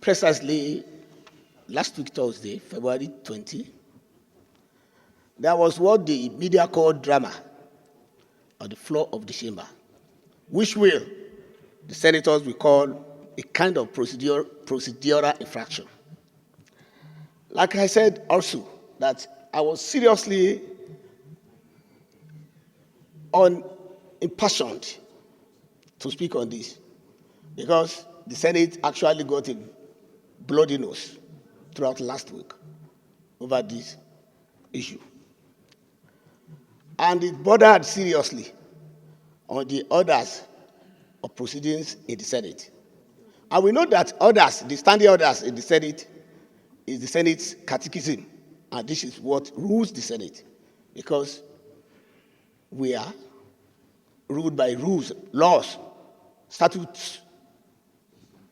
Precisely last week, Thursday, February 20, there was what the media called drama on the floor of the chamber, which the senators will call a kind of procedural infraction. Like I said also, that I was seriously impassioned to speak on this because the Senate actually got a bloody nose throughout last week over this issue. And it bordered seriously on the orders of proceedings in the Senate. And we know that orders, the standing orders in the Senate, is the Senate's catechism. And this is what rules the Senate. Because we are ruled by rules, laws, statutes,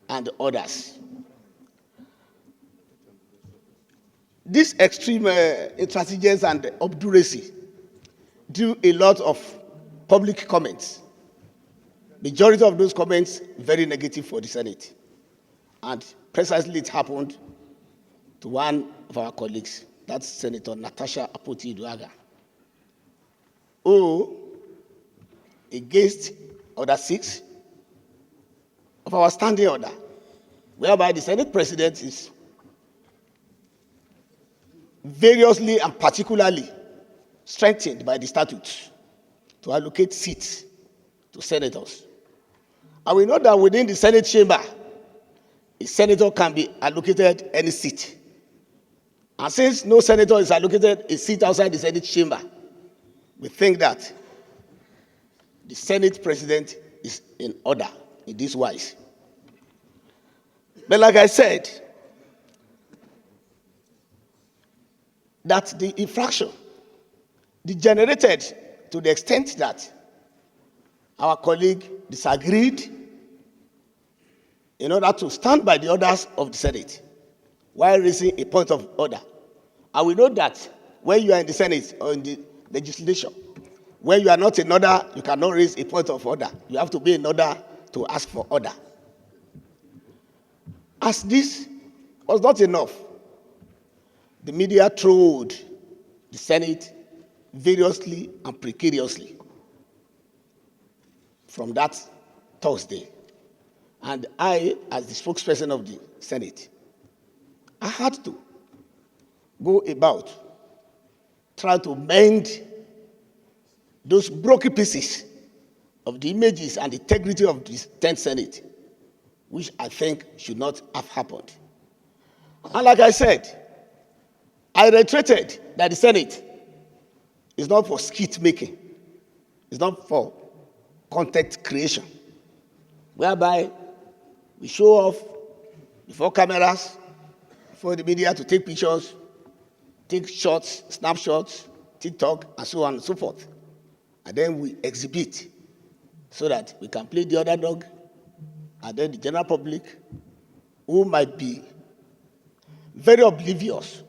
and orders. This extreme intransigence and obduracy drew a lot of public comments. Majority of those comments very negative for the Senate. And precisely it happened to one of our colleagues, that's Senator Natasha Apoti-Iduaga, who, against Order 6 of our standing order, whereby the Senate President is variously and particularly strengthened by the statutes to allocate seats to senators. And we know that within the Senate chamber, a senator can be allocated any seat. And since no senator is allocated a seat outside the Senate chamber, we think that the Senate President is in order in this wise. But like I said, that the infraction degenerated to the extent that our colleague disagreed in order to stand by the orders of the Senate while raising a point of order. And we know that when you are in the Senate or in the legislation, when you are not in order, you cannot raise a point of order. You have to be in order to ask for order. As this was not enough, the media trolled the Senate variously and precariously from that Thursday. And I, as the spokesperson of the Senate, I had to go about trying to mend those broken pieces of the images and integrity of the 10th Senate, which I think should not have happened. And like I said, I reiterated that the Senate is not for skit making. It's not for content creation, whereby we show off before cameras, for the media to take pictures, take shots, snapshots, TikTok, and so on and so forth. And then we exhibit so that we can play the underdog, and then the general public, who might be very oblivious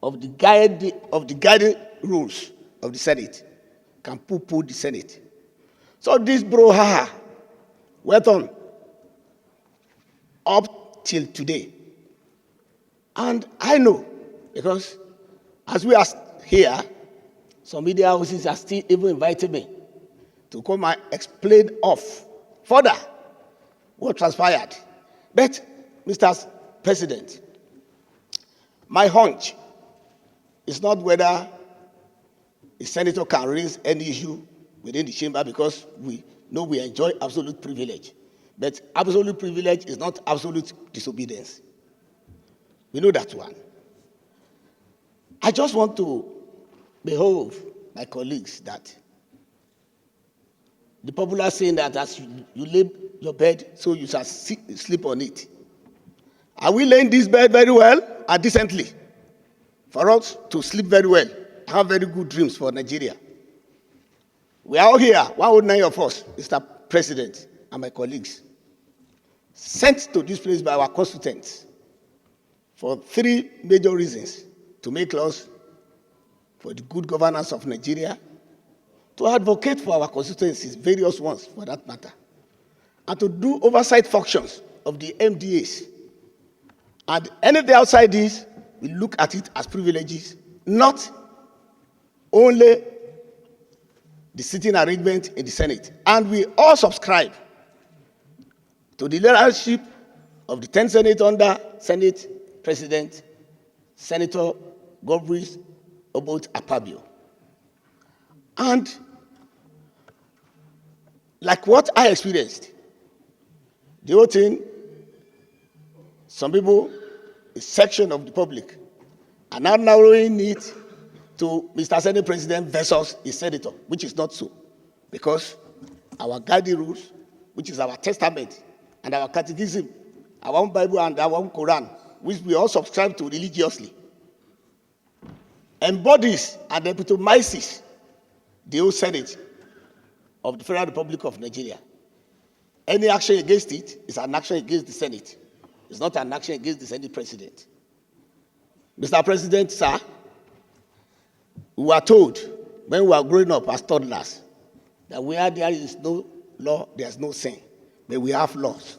of the guiding rules of the Senate, can poo-poo the Senate. So this brouhaha went on up till today. And I know, because as we are here, some media houses are still even inviting me to come and explain off further what transpired. But, Mr. President, my hunch is not whether a senator can raise any issue within the chamber, because we know we enjoy absolute privilege. But absolute privilege is not absolute disobedience. We know that one. I just want to behold my colleagues that the popular saying that as you lay your bed, so you shall sleep on it. Are we laying this bed very well and decently for us to sleep very well, have very good dreams for Nigeria? We are all here, 109 of us, Mr. President and my colleagues, sent to this place by our constituents for 3 major reasons: to make laws for the good governance of Nigeria, to advocate for our constituencies, various ones for that matter, and to do oversight functions of the MDAs And anything outside this, we look at it as privileges, not only the sitting arrangement in the Senate. And we all subscribe to the leadership of the 10th Senate under Senate President, Senator Godwin Obot Akpabio. And like what I experienced, the whole thing, some people, a section of the public, are now narrowing it to Mr. Senate President versus a senator, which is not so. Because our guiding rules, which is our testament and our catechism, our own Bible and our own Quran, which we all subscribe to religiously, embodies and epitomizes the whole Senate of the Federal Republic of Nigeria. Any action against it is an action against the Senate. It's not an action against the Senate President. Mr. President, sir, we were told when we were growing up as toddlers that where there is no law, there's no sin. But we have laws.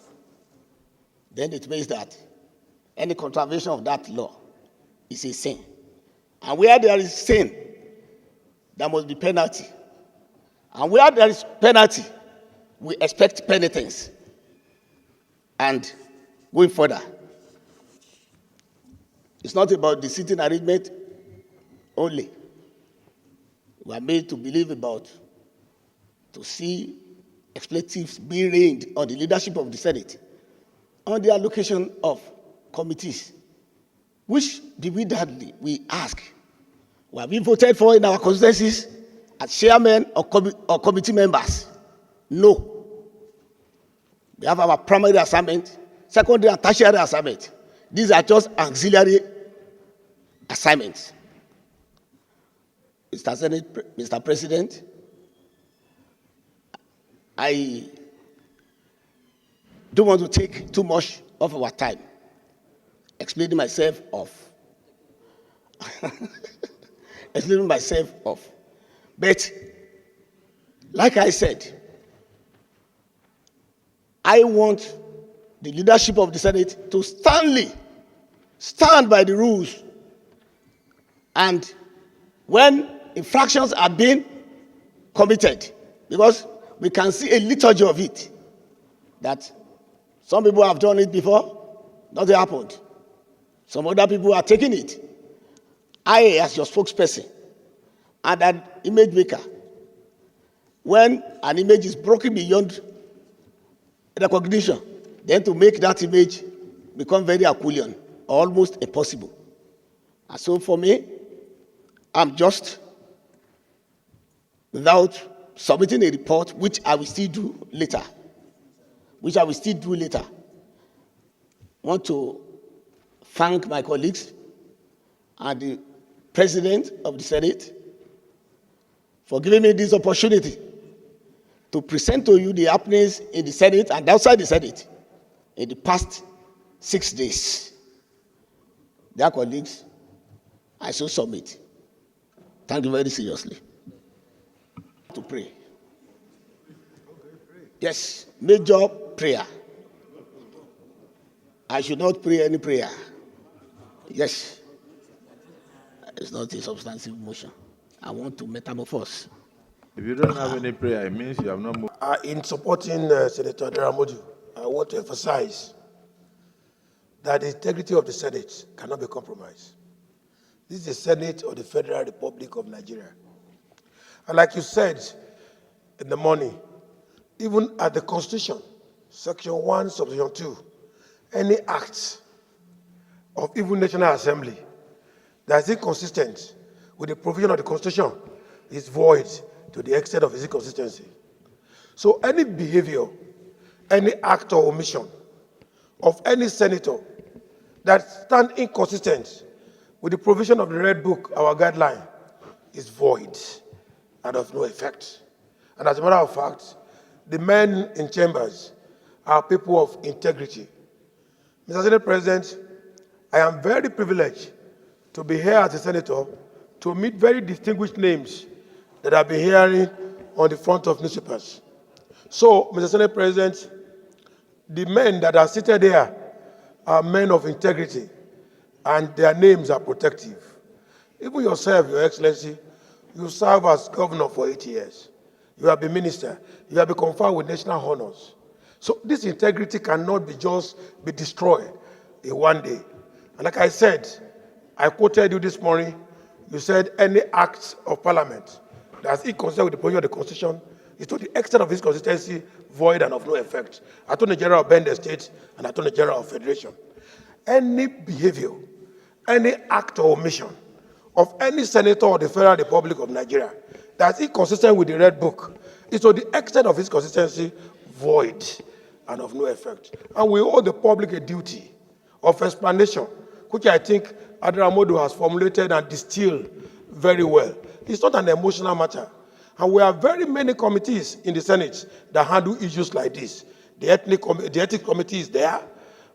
Then it means that any contravention of that law is a sin. And where there is sin, there must be penalty. And where there is penalty, we expect penitence. And going further, it's not about the sitting arrangement only. We are made to believe about, to see expletives being rained on the leadership of the Senate, on the allocation of committees, which bewilderedly we ask, were we voted for in our constituencies as chairmen or committee members? No. We have our primary assignment, secondary and tertiary assignment. These are just auxiliary assignments. Mr. President, I don't want to take too much of our time explaining myself off. Explaining myself off. But, like I said, I want the leadership of the Senate to stand by the rules. And when infractions are being committed, because we can see a liturgy of it, that some people have done it before, nothing happened. Some other people are taking it. I, as your spokesperson and an image maker, when an image is broken beyond recognition, then to make that image become very Herculean, almost impossible. And so for me, I'm just, without submitting a report, which I will still do later, want to thank my colleagues and the President of the Senate for giving me this opportunity to present to you the happenings in the Senate and outside the Senate in the past 6 days. Dear colleagues, I so submit. Thank you very seriously. To pray. Yes, major prayer. I should not pray any prayer. Yes. It's not a substantive motion. I want to metamorphose. If you don't have any prayer, it means you have not moved. In supporting Senator Daramodu, I want to emphasize that the integrity of the Senate cannot be compromised. This is the Senate of the Federal Republic of Nigeria. And like you said in the morning, even at the Constitution, Section 1, Subsection 2, any act of even National Assembly that is inconsistent with the provision of the Constitution is void to the extent of its inconsistency. So any behavior, any act or omission of any senator that stand inconsistent with the provision of the Red Book, our guideline, is void and of no effect. And as a matter of fact, the men in chambers are people of integrity. Mr. Senate President, I am very privileged to be here as a senator to meet very distinguished names that I've been hearing on the front of newspapers. So, Mr. Senate President, the men that are seated there are men of integrity, and their names are protective. Even yourself, Your Excellency, you serve as governor for 8 years. You have been minister. You have been conferred with national honors. So this integrity cannot be destroyed in one day. And like I said, I quoted you this morning. You said any act of parliament that is inconsistent with the provision of the Constitution is to the extent of its consistency void and of no effect. Attorney General of Bender State and Attorney General of Federation. Any behavior, any act or omission of any senator of the Federal Republic of Nigeria that is inconsistent with the Red Book is to the extent of its consistency void and of no effect. And we owe the public a duty of explanation, which I think Adramodu has formulated and distilled very well. It's not an emotional matter. And we have very many committees in the Senate that handle issues like this. The ethics committee is there.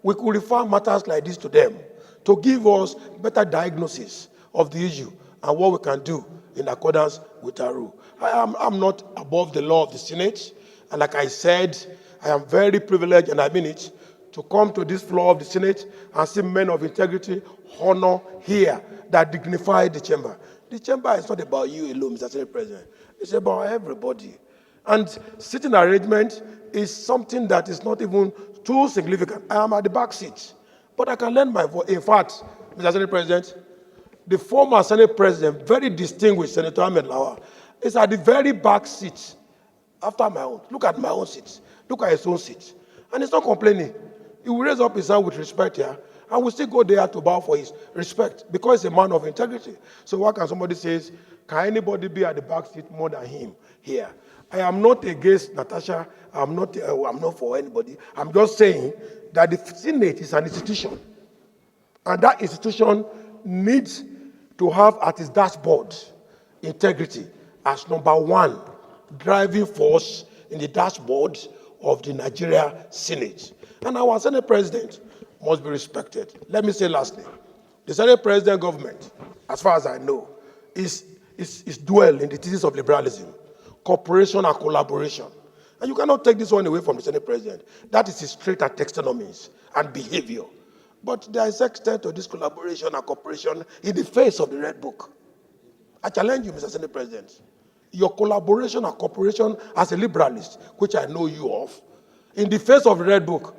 We could refer matters like this to them to give us better diagnosis of the issue and what we can do in accordance with our rule. I'm not above the law of the Senate, and like I said, I am very privileged, and I mean it, to come to this floor of the Senate and see men of integrity, honor here that dignify the chamber. The chamber is not about you alone, Mr. Senate President. It's about everybody. And sitting arrangement is something that is not even too significant. I am at the back seat, but I can lend my voice. In fact, Mr. Senate President, the former Senate President, very distinguished Senator Ahmed Lawal, is at the very back seat after my own. Look at my own seat. Look at his own seat. And he's not complaining. He will raise up his hand with respect here, and will still go there to bow for his respect because he's a man of integrity. So why can somebody say, can anybody be at the back seat more than him here? I am not against Natasha. I'm not for anybody. I'm just saying that the Senate is an institution, and that institution needs to have at its dashboard integrity as number one driving force in the dashboard of the Nigeria Senate. And our Senate President must be respected. Let me say lastly, the Senate President government, as far as I know, is dwell in the thesis of liberalism, cooperation and collaboration. And you cannot take this one away from the Senate President. That is his trait and taxonomies and behavior. But there is extent to this collaboration and cooperation in the face of the Red Book. I challenge you, Mr. Senate President. Your collaboration and cooperation as a liberalist, which I know you of, in the face of the Red Book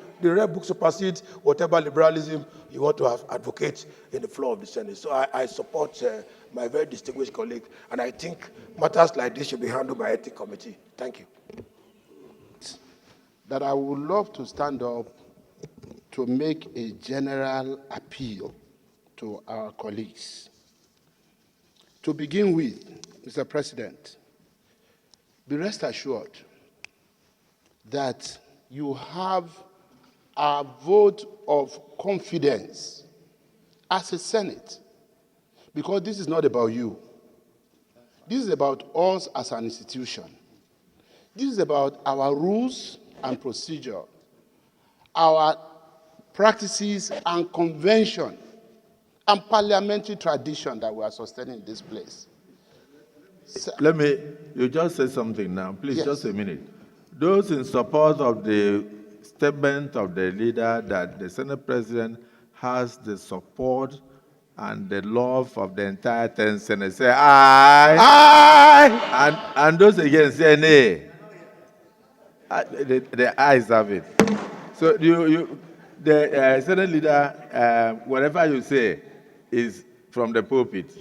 supersedes whatever liberalism you want to have advocate in the floor of the Senate. So I support my very distinguished colleague, and I think matters like this should be handled by Ethics Committee. Thank you. That I would love to stand up to make a general appeal to our colleagues. To begin with, Mr. President, be rest assured that you have our vote of confidence as a Senate, because this is not about you. This is about us as an institution. This is about our rules and procedure, our practices and convention, and parliamentary tradition that we are sustaining in this place. So, you just said something now. Please, yes. Just a minute. Those in support of the statement of the leader that the Senate President has the support and the love of the entire 10 Senate, say aye. Aye. And those against say nay. The ayes have it. So the Senate leader, whatever you say is from the pulpit.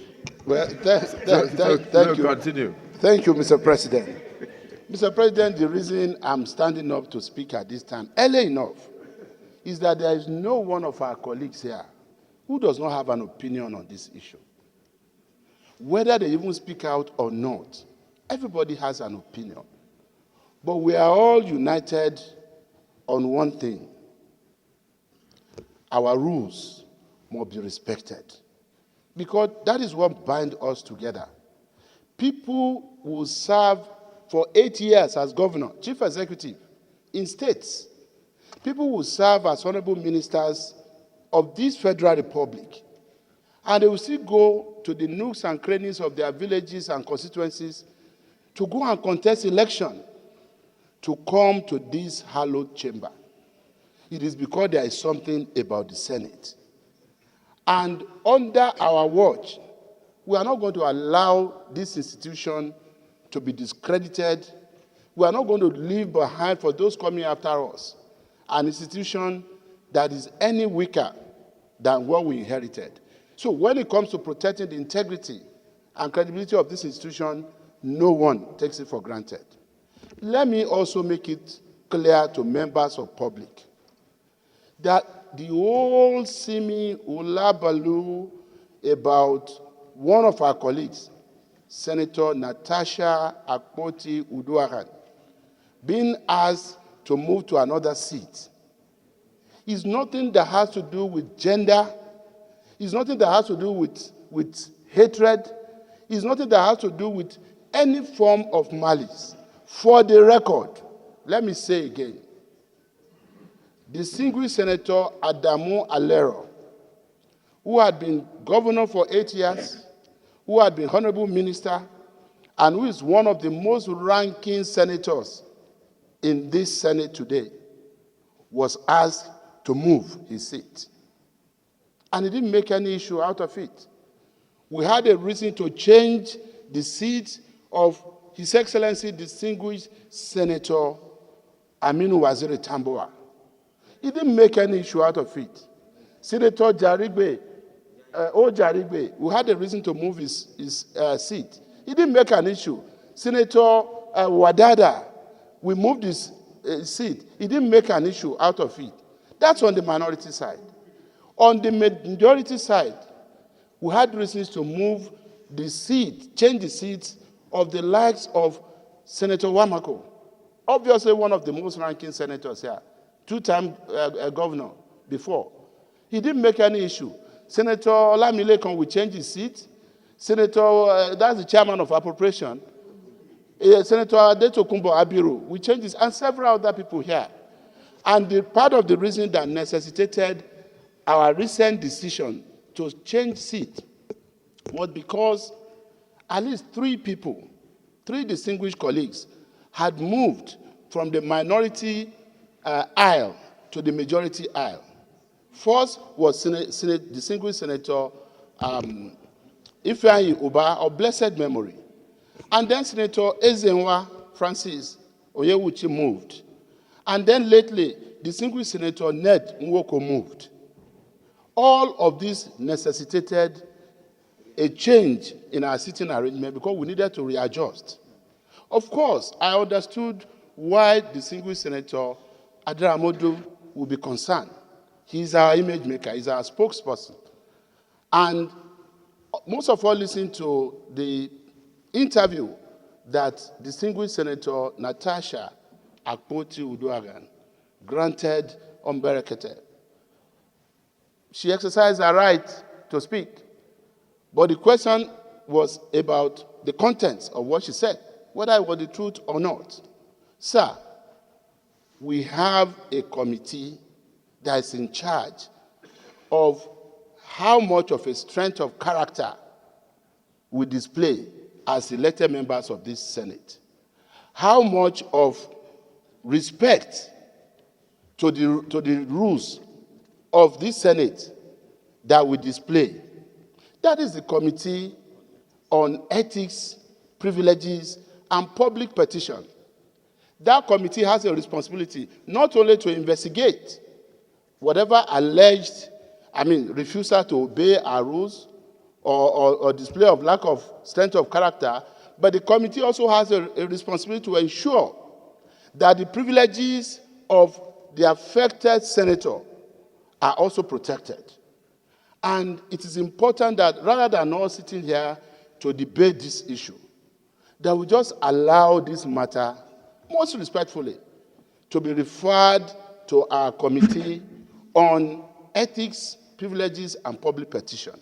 Well, thank you. Continue. Thank you, Mr. President. Mr. President, the reason I'm standing up to speak at this time, early enough, is that there is no one of our colleagues here who does not have an opinion on this issue. Whether they even speak out or not, everybody has an opinion. But we are all united on one thing. Our rules must be respected, because that is what binds us together. People will serve for 8 years as governor, chief executive in states. People will serve as honorable ministers of this federal republic, and they will still go to the nooks and crannies of their villages and constituencies to go and contest election to come to this hallowed chamber. It is because there is something about the Senate. And under our watch, we are not going to allow this institution to be discredited. We are not going to leave behind for those coming after us an institution that is any weaker than what we inherited. So when it comes to protecting the integrity and credibility of this institution, no one takes it for granted. Let me also make it clear to members of public that the whole simi ulabalu about one of our colleagues, Senator Natasha Akpoti Uduaghan, being asked to move to another seat is nothing that has to do with gender, is nothing that has to do with hatred, is nothing that has to do with any form of malice. For the record, let me say again, distinguished Senator Adamu Alero, who had been governor for 8 years, who had been honorable minister, and who is one of the most ranking senators in this Senate today, was asked to move his seat. And he didn't make any issue out of it. We had a reason to change the seat of His Excellency distinguished Senator Aminu Waziri Tambuwa. He didn't make any issue out of it. Senator Jarigbe, Jarigbe, we had a reason to move his seat. He didn't make an issue. Senator Wadada, we moved his seat. He didn't make an issue out of it. That's on the minority side. On the majority side, we had reasons to move the seat, change the seats of the likes of Senator Wamako, obviously one of the most ranking senators here, two-time governor before. He didn't make any issue. Senator Olamilekan will change his seat. Senator, that's the chairman of appropriation. Senator Adetokunbo Abiru will change his, and several other people here. And part of the reason that necessitated our recent decision to change seat was because at least 3 people, 3 distinguished colleagues, had moved from the minority aisle to the majority aisle. First was distinguished Senator Ifeanyi Uba of blessed memory. And then Senator Ezenwa Francis Oyewuchi moved. And then lately, distinguished Senator Ned Nwoko moved. All of this necessitated a change in our seating arrangement because we needed to readjust. Of course, I understood why distinguished Senator Adaramodu would be concerned. He's our image maker, he's our spokesperson. And most of all listened to the interview that distinguished Senator Natasha Akpoti Uduaghan granted unberiketed. She exercised her right to speak, but the question was about the contents of what she said, whether it was the truth or not. Sir, we have a committee that is in charge of how much of a strength of character we display as elected members of this Senate. How much of respect to the rules of this Senate that we display. That is the Committee on Ethics, Privileges, and Public Petition. That committee has a responsibility not only to investigate whatever alleged, refusal to obey our rules or display of lack of strength of character, but the committee also has a responsibility to ensure that the privileges of the affected senator are also protected. And it is important that rather than us sitting here to debate this issue, that we just allow this matter, most respectfully, to be referred to our committee on ethics, privileges, and public petition,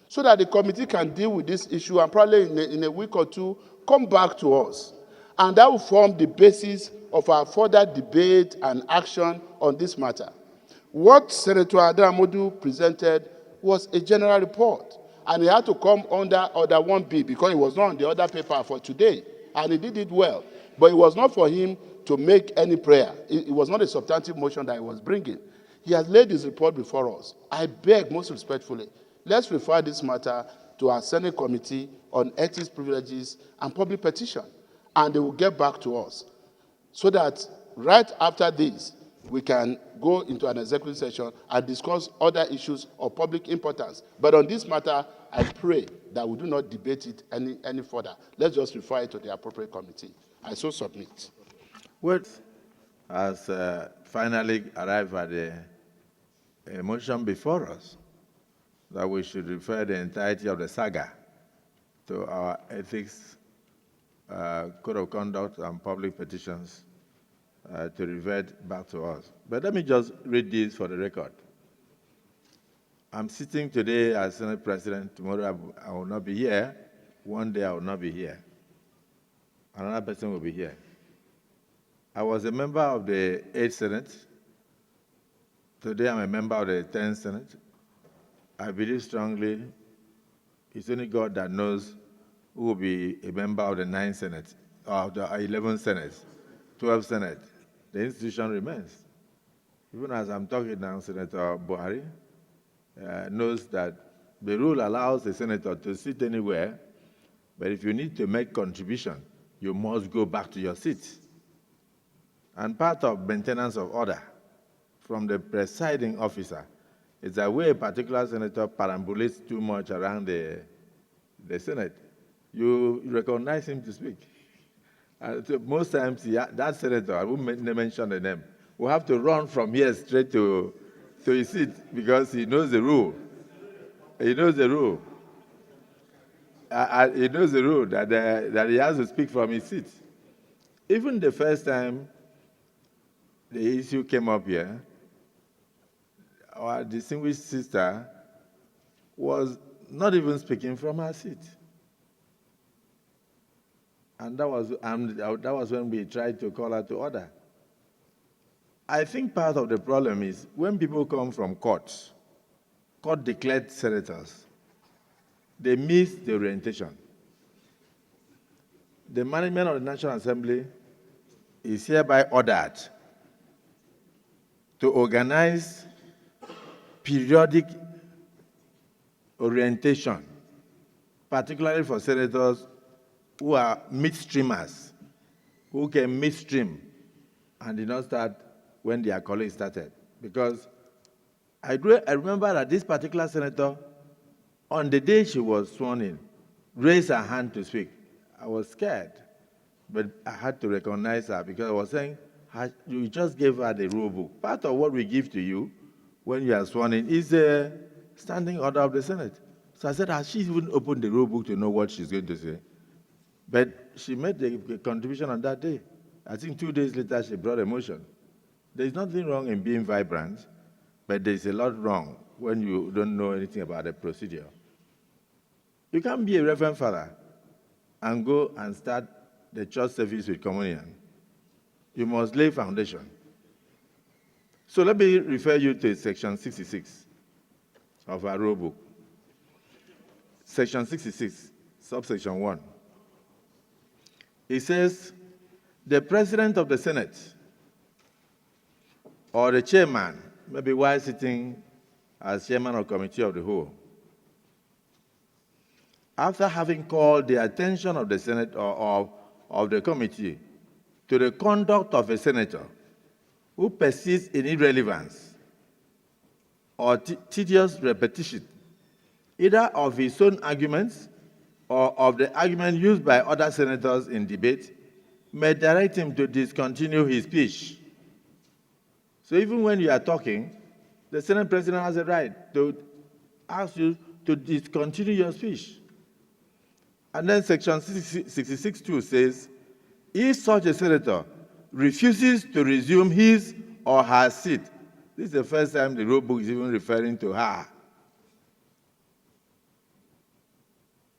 so that the committee can deal with this issue and probably in a week or two come back to us. And that will form the basis of our further debate and action on this matter. What Senator Adaramodu presented was a general report, and it had to come under Order 1B because it was not on the other paper for today, and he did it well. But it was not for him to make any prayer. It was not a substantive motion that he was bringing. He has laid his report before us. I beg most respectfully, let's refer this matter to our Senate Committee on Ethics, Privileges, and Public Petition, and they will get back to us so that right after this, we can go into an executive session and discuss other issues of public importance. But on this matter, I pray that we do not debate it any further. Let's just refer it to the appropriate committee. I so submit. What has finally arrived at a motion before us that we should refer the entirety of the saga to our Ethics Code of Conduct and Public Petitions to revert back to us. But let me just read this for the record. I'm sitting today as Senate President. Tomorrow I will not be here. One day I will not be here. Another person will be here. I was a member of the 8th Senate. Today I'm a member of the 10th Senate. I believe strongly it's only God that knows who will be a member of the 9th Senate, or the 11th Senate, 12th Senate. The institution remains. Even as I'm talking now, Senator Buhari knows that the rule allows a senator to sit anywhere, but if you need to make contribution, you must go back to your seat. And part of maintenance of order from the presiding officer is that where a particular senator perambulates too much around the Senate, you recognize him to speak. So most times, that senator, I won't mention the name, will have to run from here straight to his seat because he knows the rule. He knows the rule. He knows the rule that he has to speak from his seat. Even the first time the issue came up here, our distinguished sister was not even speaking from her seat. And that was when we tried to call her to order. I think part of the problem is when people come from court-declared senators, they miss the orientation. The management of the National Assembly is hereby ordered to organize periodic orientation, particularly for senators who are midstreamers, who came midstream and did not start when their colleagues started. Because I remember that this particular senator, on the day she was sworn in, raised her hand to speak. I was scared, but I had to recognize her because I was saying, you just gave her the rule book. Part of what we give to you when you are sworn in is a standing order of the Senate. So I said, has she even opened the rule book to know what she's going to say? But she made the contribution on that day. I think 2 days later, she brought a motion. There's nothing wrong in being vibrant, but there's a lot wrong when you don't know anything about the procedure. You can't be a reverend father and go and start the church service with communion. You must lay foundation. So let me refer you to section 66 of our rule book. Section 66, subsection 1. It says, the president of the Senate or the chairman, maybe while sitting as chairman of committee of the whole, after having called the attention of the Senate or of the committee to the conduct of a senator who persists in irrelevance or tedious repetition, either of his own arguments or of the argument used by other senators in debate, may direct him to discontinue his speech. So even when you are talking, the Senate President has a right to ask you to discontinue your speech. And then section 66(2) says, if such a senator refuses to resume his or her seat, this is the first time the rule book is even referring to her.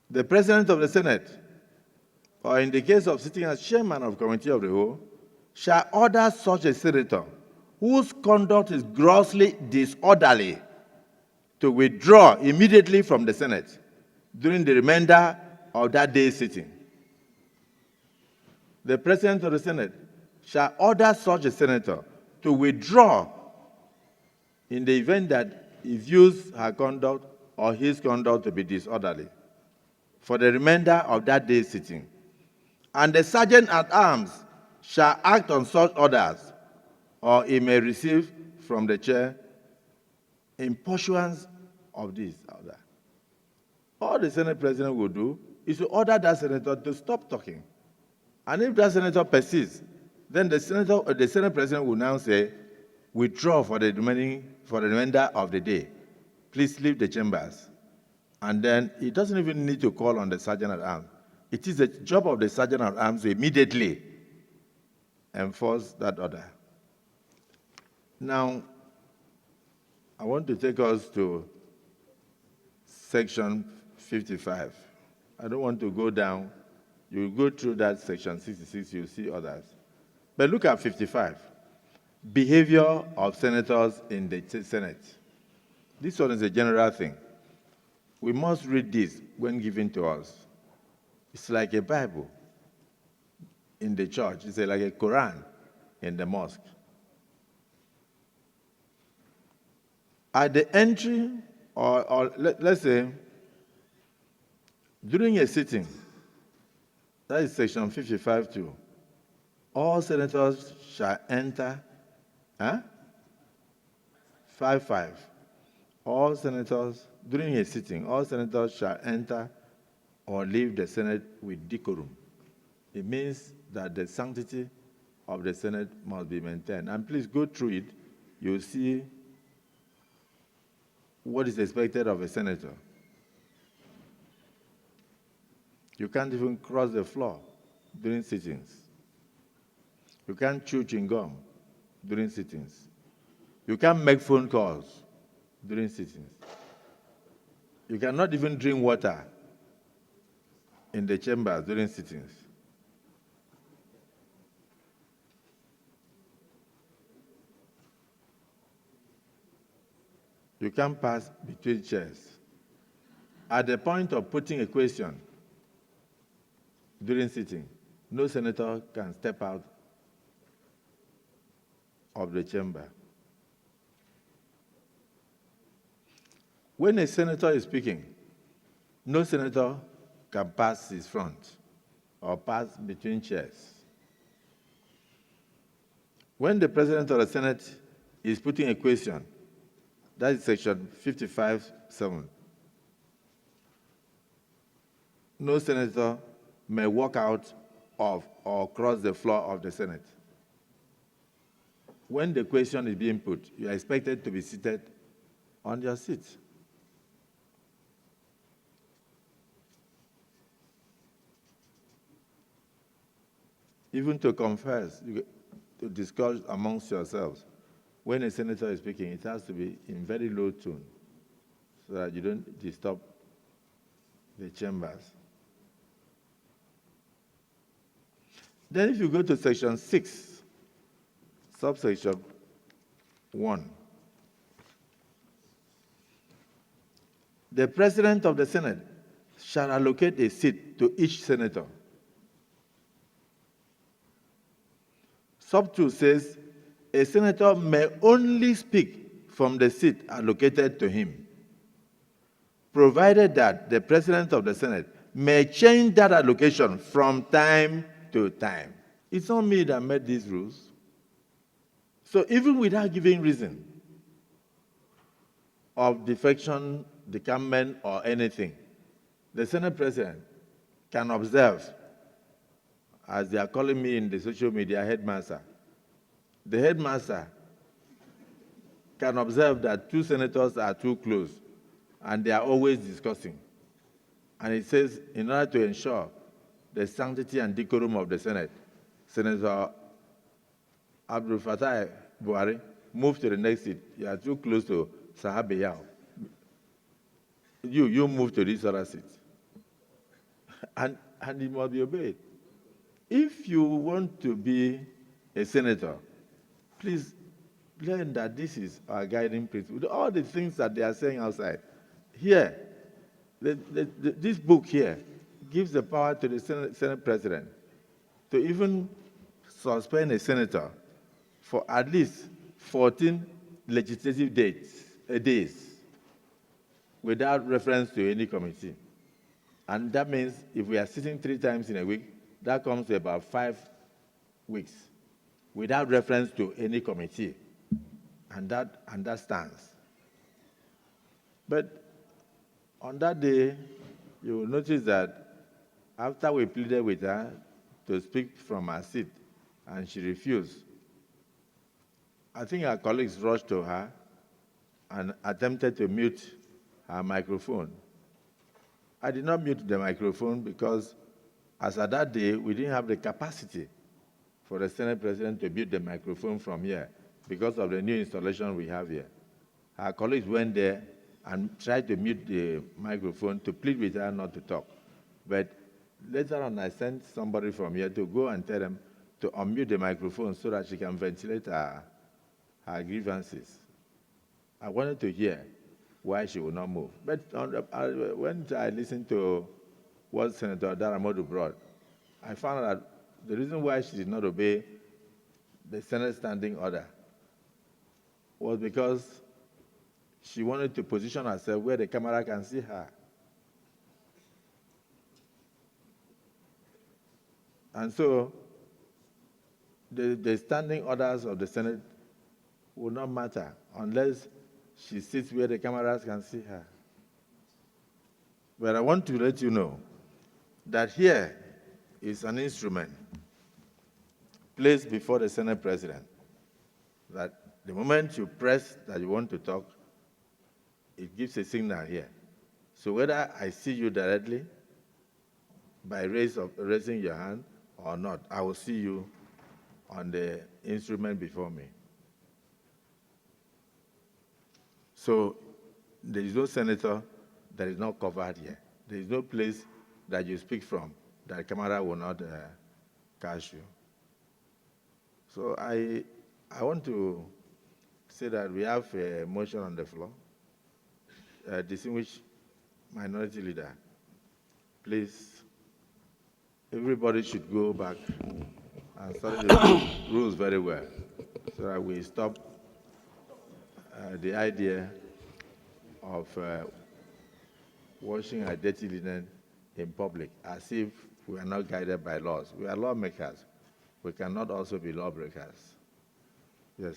The President of the Senate, or in the case of sitting as chairman of committee of the whole, shall order such a senator whose conduct is grossly disorderly to withdraw immediately from the Senate during the remainder of that day's sitting. The President of the Senate shall order such a senator to withdraw in the event that he views her conduct or his conduct to be disorderly for the remainder of that day's sitting. And the sergeant at arms shall act on such orders, or he may receive from the chair in pursuance of this or that. All the Senate President will do is to order that senator to stop talking. And if that senator persists, then the Senate President will now say, withdraw for the remainder of the day. Please leave the chambers. And then he doesn't even need to call on the sergeant at arms. It is the job of the sergeant at arms to immediately enforce that order. Now, I want to take us to section 55. I don't want to go down. You go through that section 66, you'll see others. But look at 55. Behavior of senators in the Senate. This one is a general thing. We must read this when given to us. It's like a Bible in the church. It's like a Quran in the mosque. At the entry, or let's say, during a sitting, that is section 55.2, all senators shall enter, 5.5, all senators, during a sitting, all senators shall enter or leave the Senate with decorum. It means that the sanctity of the Senate must be maintained. And please go through it. You'll see what is expected of a senator. You can't even cross the floor during sittings. You can't chew chewing gum during sittings. You can't make phone calls during sittings. You cannot even drink water in the chambers during sittings. You can't pass between chairs. At the point of putting a question during sitting, no senator can step out of the chamber. When a senator is speaking, no senator can pass his front or pass between chairs. When the president of the Senate is putting a question, that is section 55.7. No senator may walk out of or cross the floor of the Senate. When the question is being put, you are expected to be seated on your seat. Even to converse, to discuss amongst yourselves. When a senator is speaking, it has to be in very low tone so that you don't disturb the chambers. Then if you go to section 6, subsection 1, the president of the Senate shall allocate a seat to each senator. Sub 2 says, a senator may only speak from the seat allocated to him, provided that the president of the Senate may change that allocation from time to time. It's not me that made these rules. So even without giving reason of defection, decampment, or anything, the Senate president can observe, as they are calling me in the social media, headmaster. The headmaster can observe that two senators are too close and they are always discussing. And it says, in order to ensure the sanctity and decorum of the Senate, Senator Abdul Fattah Buhari, move to the next seat. You are too close to Sahabe Yao. You move to this other seat. And it must be obeyed. If you want to be a senator, please learn that this is our guiding principle. All the things that they are saying outside. Here, this book here gives the power to the Senate president to even suspend a senator for at least 14 legislative days without reference to any committee. And that means if we are sitting 3 times in a week, that comes to about 5 weeks without reference to any committee. And that stands. But on that day, you will notice that after we pleaded with her to speak from her seat, and she refused, I think our colleagues rushed to her and attempted to mute her microphone. I did not mute the microphone because, as at that day, we didn't have the capacity for the Senate President to mute the microphone from here because of the new installation we have here. Our colleagues went there and tried to mute the microphone to plead with her not to talk. But later on, I sent somebody from here to go and tell them to unmute the microphone so that she can ventilate her grievances. I wanted to hear why she would not move. But when I listened to what Senator Daramodu brought, I found out that the reason why she did not obey the Senate standing order was because she wanted to position herself where the camera can see her. And so the standing orders of the Senate will not matter unless she sits where the cameras can see her. But I want to let you know that here is an instrument placed before the Senate President that the moment you press that you want to talk, it gives a signal here. So whether I see you directly by raising your hand or not, I will see you on the instrument before me. So there is no senator that is not covered here. There is no place that you speak from that the camera will not catch you. So I want to say that we have a motion on the floor. Distinguished Minority Leader, please, everybody should go back and study the rules very well so that we stop the idea of washing our dirty linen in public as if we are not guided by laws. We are lawmakers. We cannot also be lawbreakers. Yes.